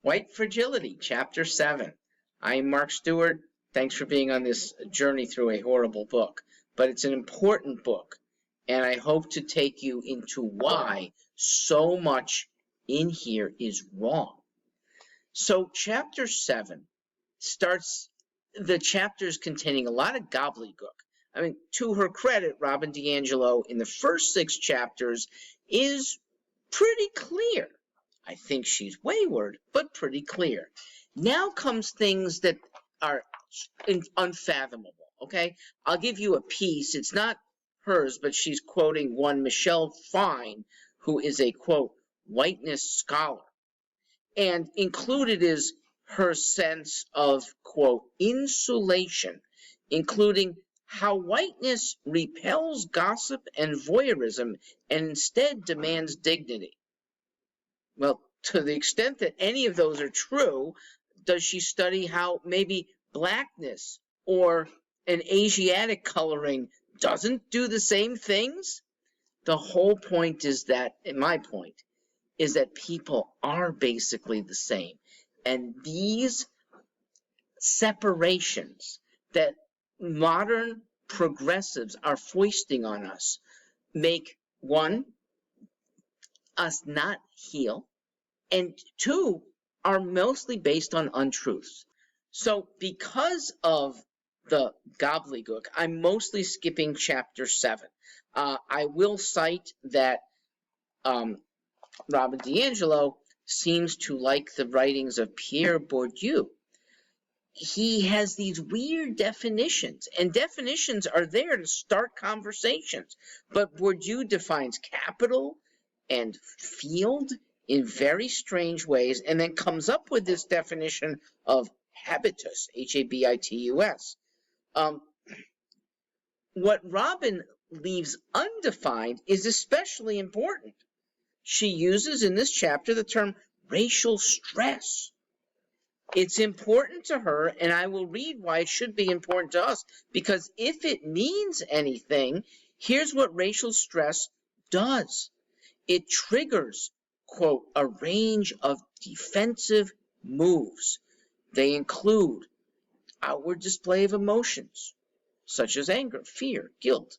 White Fragility, Chapter 7. I'm Mark Stewart. Thanks for being on this journey through a horrible book. But it's an important book, and I hope to take you into why so much in here is wrong. So Chapter 7 starts the chapters containing a lot of gobbledygook. I mean, to her credit, Robin Diangelo in the first 6 chapters is pretty clear. I think she's wayward, but pretty clear. Now comes things that are unfathomable, okay? I'll give you a piece. It's not hers, but she's quoting one Michelle Fine, who is a, quote, whiteness scholar. And included is her sense of, quote, insulation, including how whiteness repels gossip and voyeurism and instead demands dignity. Well, to the extent that any of those are true, does she study how maybe blackness or an Asiatic coloring doesn't do the same things? The whole point is that, my point, is that people are basically the same. And these separations that modern progressives are foisting on us make, one, us not heal, and 2, are mostly based on untruths. So because of the gobbledygook, I'm mostly skipping Chapter 7. I will cite that Robin Diangelo seems to like the writings of Pierre Bourdieu. He has these weird definitions, and definitions are there to start conversations. But Bourdieu defines capital and field in very strange ways, and then comes up with this definition of habitus, H-A-B-I-T-U-S. What Robin leaves undefined is especially important. She uses in this chapter the term racial stress. It's important to her, and I will read why it should be important to us, because if it means anything, here's what racial stress does. It triggers, quote, a range of defensive moves. They include outward display of emotions, such as anger, fear, guilt,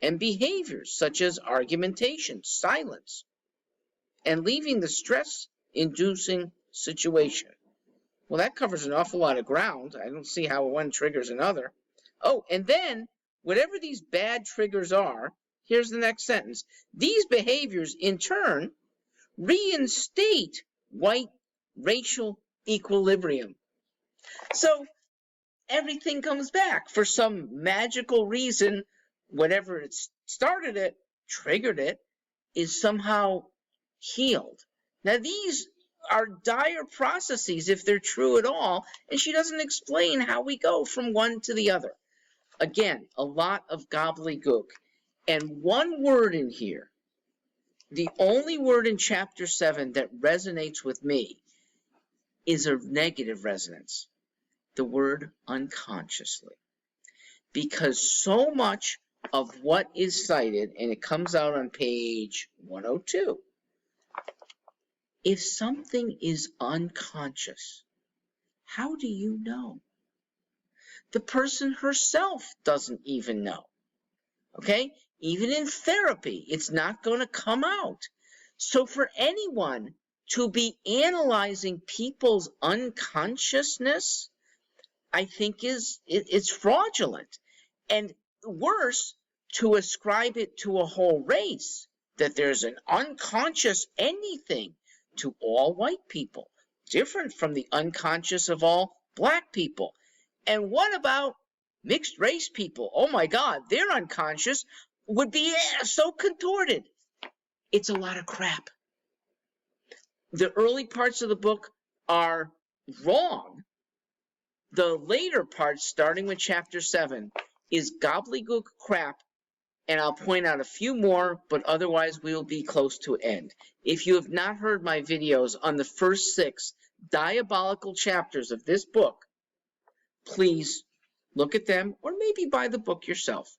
and behaviors such as argumentation, silence, and leaving the stress-inducing situation. Well, that covers an awful lot of ground. I don't see how one triggers another. Oh, and then, whatever these bad triggers are, here's the next sentence. These behaviors, in turn, reinstate white racial equilibrium. So everything comes back. For some magical reason, whatever it started it, triggered it, is somehow healed. Now, these are dire processes if they're true at all, and she doesn't explain how we go from one to the other. Again, a lot of gobbledygook. And one word in here, the only word in Chapter 7 that resonates with me, is a negative resonance. The word unconsciously. Because so much of what is cited, and it comes out on page 102, if something is unconscious, how do you know? The person herself doesn't even know. Okay? Even in therapy, it's not going to come out. So for anyone to be analyzing people's unconsciousness, I think it's fraudulent. And worse, to ascribe it to a whole race, that there's an unconscious anything to all white people, different from the unconscious of all black people. And what about mixed race people? Oh my God, their unconscious would be so contorted. It's a lot of crap. The early parts of the book are wrong. The later parts, starting with Chapter 7, is gobbledygook crap, and I'll point out a few more, but otherwise we'll be close to end. If you have not heard my videos on the first 6 diabolical chapters of this book, please look at them, or maybe buy the book yourself.